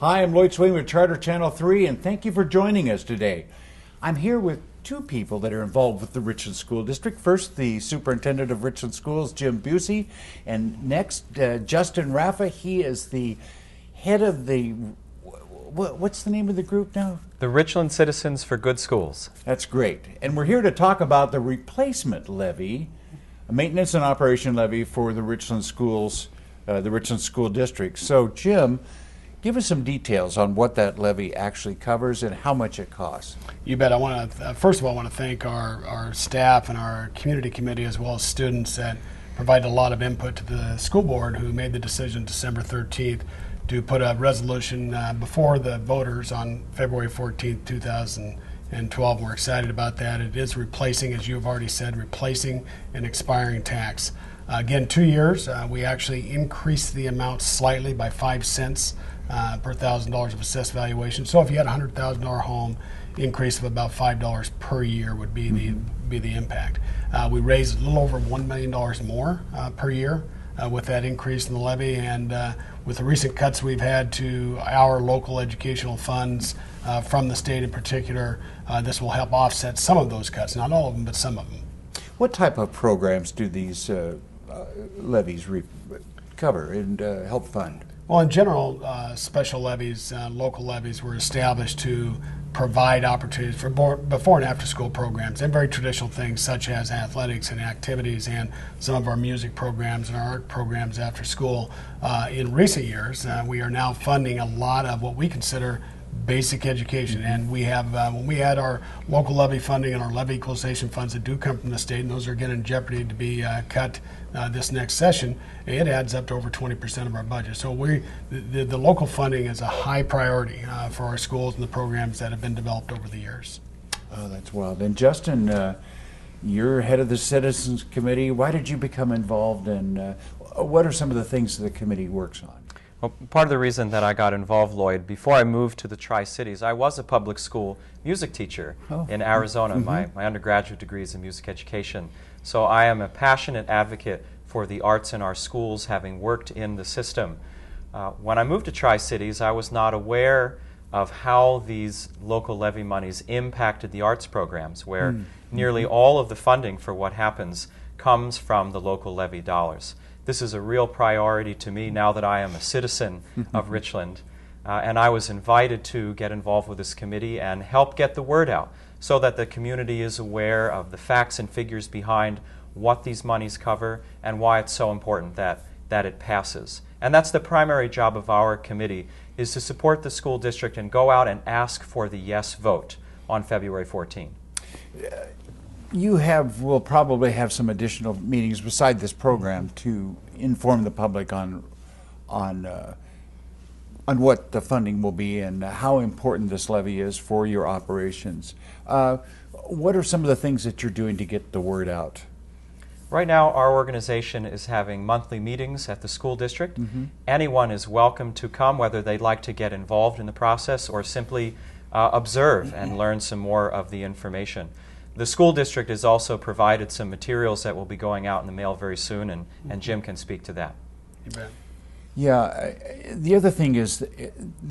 Hi, I'm Lloyd Swain with Charter Channel 3, and thank you for joining us today. I'm here with two people that are involved with the Richland School District. First, the Superintendent of Richland Schools, Jim Busey, and next, Justin Raffa. He is the head of the, what's the name of the group now? The Richland Citizens for Good Schools. That's great. And we're here to talk about the replacement levy, a maintenance and operation levy for the Richland Schools, the Richland School District. So, Jim, give us some details on what that levy actually covers and how much it costs. You bet. I want to, first of all, I want to thank our staff and our community committee as well as students that provided a lot of input to the school board who made the decision December 13th to put a resolution before the voters on February 14th, 2012. We're excited about that. It is replacing, as you have already said, replacing an expiring tax. Again, 2 years, we actually increased the amount slightly by 5 cents per $1,000 of assessed valuation. So if you had a $100,000 home, increase of about $5 per year would be the impact. We raised a little over $1 million more per year with that increase in the levy, and with the recent cuts we've had to our local educational funds from the state in particular, this will help offset some of those cuts. Not all of them, but some of them. What type of programs do these levies cover and help fund? Well, in general, special levies, local levies were established to provide opportunities for before and after school programs and very traditional things such as athletics and activities and some of our music programs and our art programs after school. In recent years, we are now funding a lot of what we consider basic education, and we have when we add our local levy funding and our levy equalization funds that do come from the state, and those are again in jeopardy to be cut this next session, it adds up to over 20% of our budget. So the local funding is a high priority for our schools and the programs that have been developed over the years. Oh, that's wild. And Justin, you're head of the Citizens Committee. Why did you become involved, and what are some of the things the committee works on? Well, part of the reason that I got involved, Lloyd, before I moved to the Tri-Cities, I was a public school music teacher in Arizona. My undergraduate degree is in music education. So I am a passionate advocate for the arts in our schools, having worked in the system. When I moved to Tri-Cities, I was not aware of how these local levy monies impacted the arts programs, where nearly all of the funding for what happens comes from the local levy dollars. This is a real priority to me now that I am a citizen of Richland, and I was invited to get involved with this committee and help get the word out so that the community is aware of the facts and figures behind what these monies cover and why it's so important that it passes. And that's the primary job of our committee, is to support the school district and go out and ask for the yes vote on February 14. You will probably have some additional meetings beside this program to inform the public on what the funding will be and how important this levy is for your operations. What are some of the things that you're doing to get the word out? Right now, our organization is having monthly meetings at the school district. Anyone is welcome to come, whether they'd like to get involved in the process or simply observe and learn some more of the information. The school district has also provided some materials that will be going out in the mail very soon, and Jim can speak to that. You bet. Yeah, the other thing is,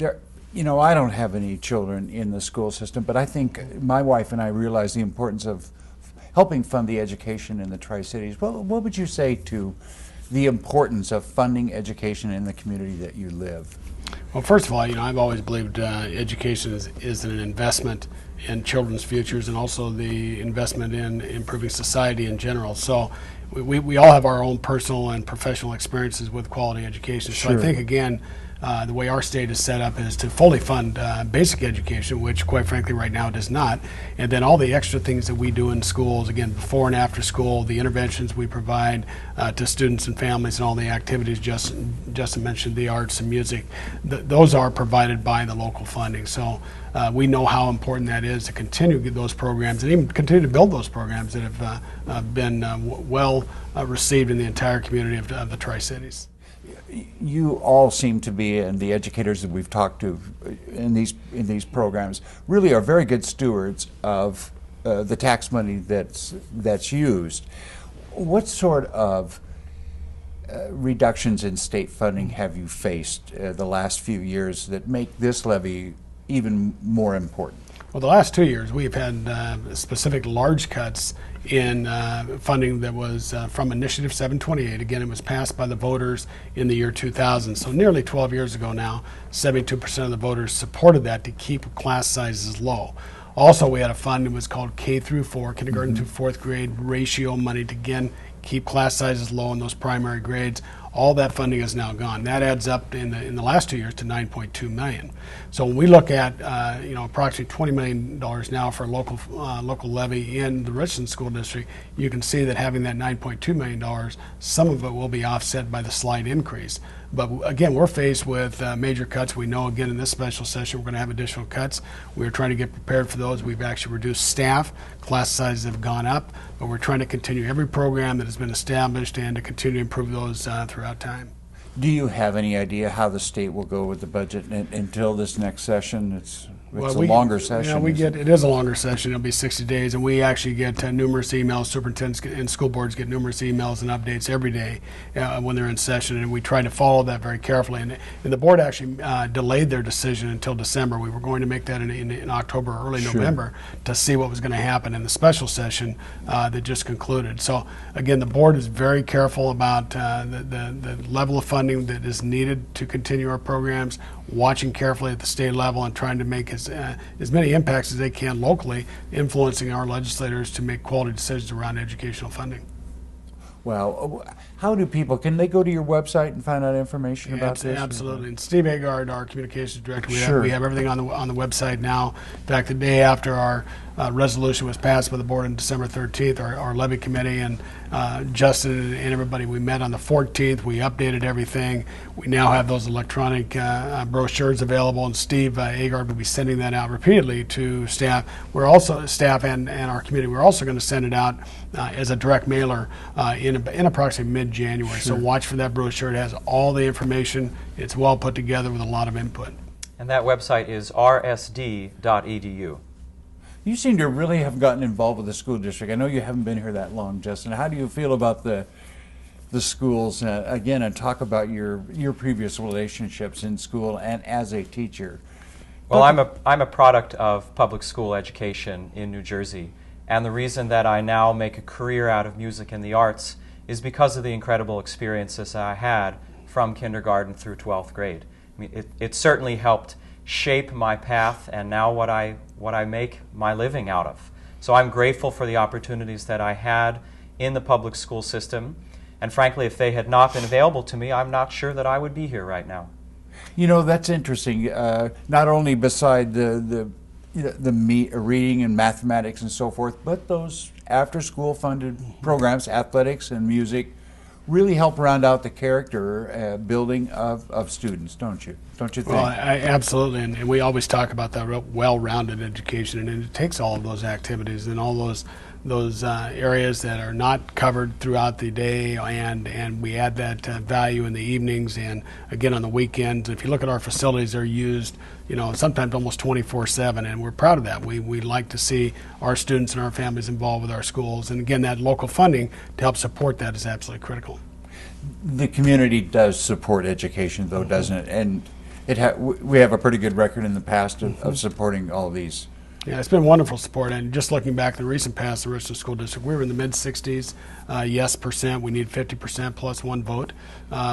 I don't have any children in the school system, but I think my wife and I realize the importance of helping fund the education in the Tri-Cities. What would you say to the importance of funding education in the community that you live? Well, first of all, I've always believed education is an investment in children's futures and also the investment in improving society in general. So we all have our own personal and professional experiences with quality education. So I think, again, the way our state is set up is to fully fund basic education, which quite frankly right now it does not, and then all the extra things that we do in schools, again, before and after school, the interventions we provide to students and families and all the activities Justin mentioned, the arts and music, those are provided by the local funding. So we know how important that is to continue those programs and even continue to build those programs that have been well received in the entire community of the Tri-Cities. You all seem to be, and the educators that we've talked to in these programs really are very good stewards of the tax money that's used. What sort of reductions in state funding have you faced the last few years that make this levy even more important? Well, the last 2 years we've had specific large cuts in funding that was from Initiative 728. Again, it was passed by the voters in the year 2000. So nearly 12 years ago now, 72% of the voters supported that to keep class sizes low. Also, we had a fund that was called K through 4, kindergarten through fourth grade ratio money to, again, keep class sizes low in those primary grades. All that funding is now gone. That adds up in the last 2 years to $9.2 million. So when we look at approximately $20 million now for local levy in the Richland School District, you can see that having that $9.2 million, some of it will be offset by the slight increase. But again, we're faced with major cuts. We know again in this special session we're going to have additional cuts. We're trying to get prepared for those. We've actually reduced staff. Class sizes have gone up, but we're trying to continue every program that has been established and to continue to improve those throughout time. Do you have any idea how the state will go with the budget until this next session? It's a longer session. It is a longer session. It'll be 60 days, and we actually get numerous emails. Superintendents and school boards get numerous emails and updates every day when they're in session, and we try to follow that very carefully. And the board actually delayed their decision until December. We were going to make that in October or early November to see what was going to happen in the special session that just concluded. So again, the board is very careful about the level of funding that is needed to continue our programs, watching carefully at the state level and trying to make as many impacts as they can locally, influencing our legislators to make quality decisions around educational funding. Well, how do people, can they go to your website and find out information about this? Absolutely. And Steve Agard, our communications director, we have everything on the website now. In fact, the day after our resolution was passed by the board on December 13th, our levy committee and Justin and everybody, we met on the 14th. We updated everything. We now have those electronic brochures available, and Steve Agard will be sending that out repeatedly to staff. We're also, staff and our community, we're also going to send it out as a direct mailer in approximately mid-January. So watch for that brochure. It has all the information. It's well put together with a lot of input. And that website is rsd.edu. You seem to really have gotten involved with the school district. I know you haven't been here that long, Justin. How do you feel about the schools, again, and talk about your previous relationships in school and as a teacher? Well, I'm a product of public school education in New Jersey, and the reason that I now make a career out of music and the arts is because of the incredible experiences I had from kindergarten through 12th grade. I mean, it certainly helped shape my path and now what I make my living out of. So I'm grateful for the opportunities that I had in the public school system, and frankly, if they had not been available to me, I'm not sure that I would be here right now. You know, that's interesting. Not only beside the reading and mathematics and so forth, but those after-school funded programs, athletics and music, really help round out the character building of students, don't you? Don't you think? Well, absolutely, and we always talk about that well-rounded education, and it takes all of those activities and all those areas that are not covered throughout the day, and we add that value in the evenings and again on the weekends. If you look at our facilities, they're used, sometimes almost 24/7, and we're proud of that. We like to see our students and our families involved with our schools, and again, that local funding to help support that is absolutely critical. The community does support education, though, doesn't it? And we have a pretty good record in the past of supporting all these. Yeah, it's been wonderful support, and just looking back in the recent past, the Richland School District, we were in the mid-60s yes percent. We need 50% plus one vote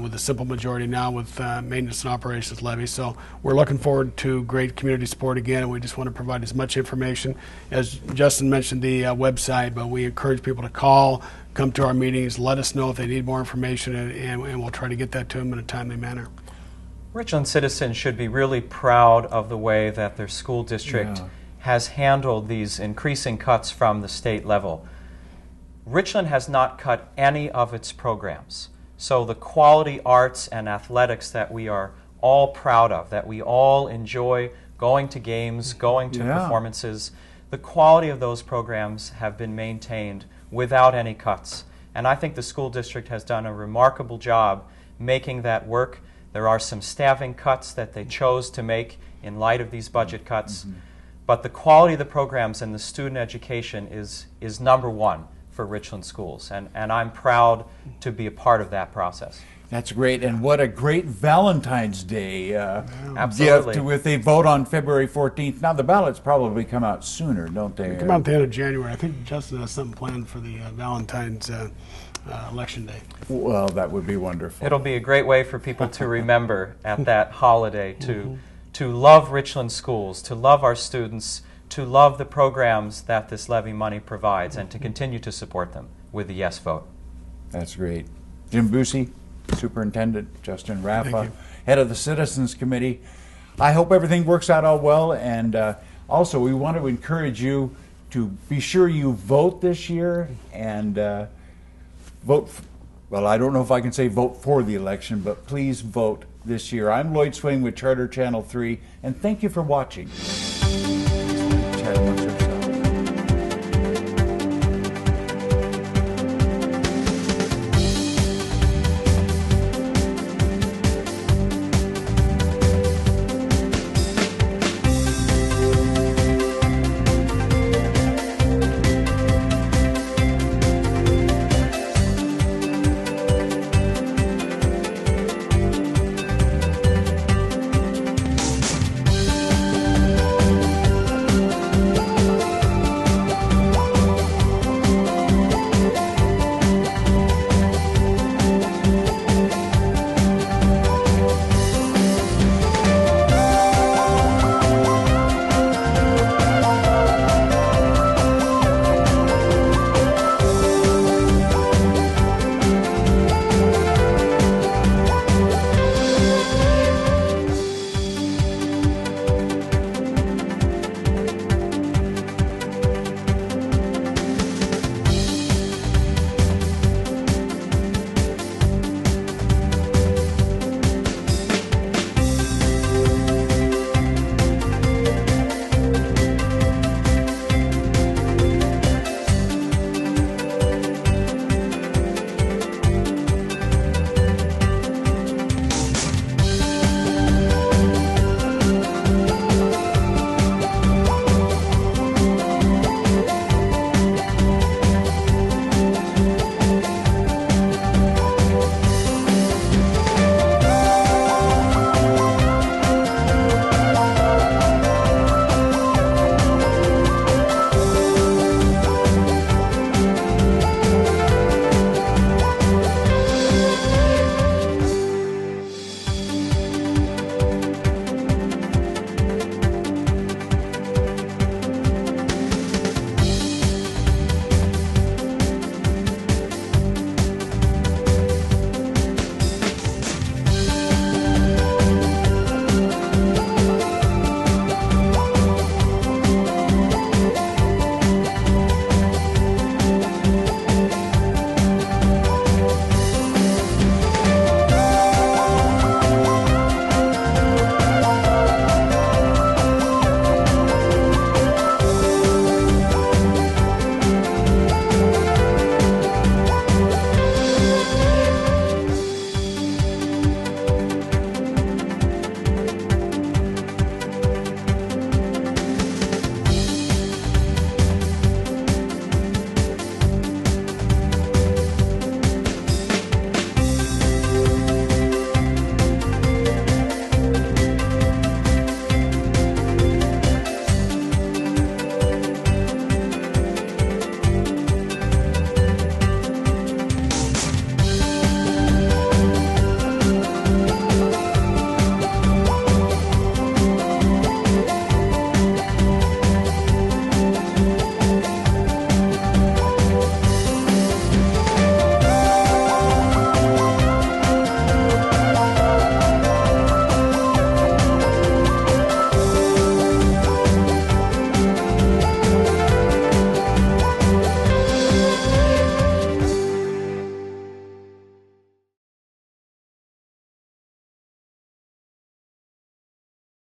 with a simple majority now with maintenance and operations levy. So we're looking forward to great community support again, and we just want to provide as much information. As Justin mentioned, the website, but we encourage people to call, come to our meetings, let us know if they need more information, and we'll try to get that to them in a timely manner. Richland citizens should be really proud of the way that their school district has handled these increasing cuts from the state level. Richland has not cut any of its programs. So the quality arts and athletics that we are all proud of, that we all enjoy going to games, going to performances, the quality of those programs have been maintained without any cuts. And I think the school district has done a remarkable job making that work. There are some staffing cuts that they chose to make in light of these budget cuts. But the quality of the programs and the student education is number one for Richland schools, and I'm proud to be a part of that process. That's great, and what a great Valentine's Day Absolutely. gift with a vote on February 14th. Now, the ballots probably come out sooner, don't they? They come out at the end of January. I think Justin has something planned for the Valentine's election day. Well, that would be wonderful. It'll be a great way for people to remember at that holiday to love Richland schools, to love our students, to love the programs that this levy money provides, and to continue to support them with the yes vote. That's great. Jim Busey, Superintendent, Justin Thank Raffa, you. Head of the Citizens Committee. I hope everything works out all well, and also we want to encourage you to be sure you vote this year and vote, well, I don't know if I can say vote for the election, but please vote this year. I'm Lloyd Swain with Charter Channel 3, and thank you for watching. Chad,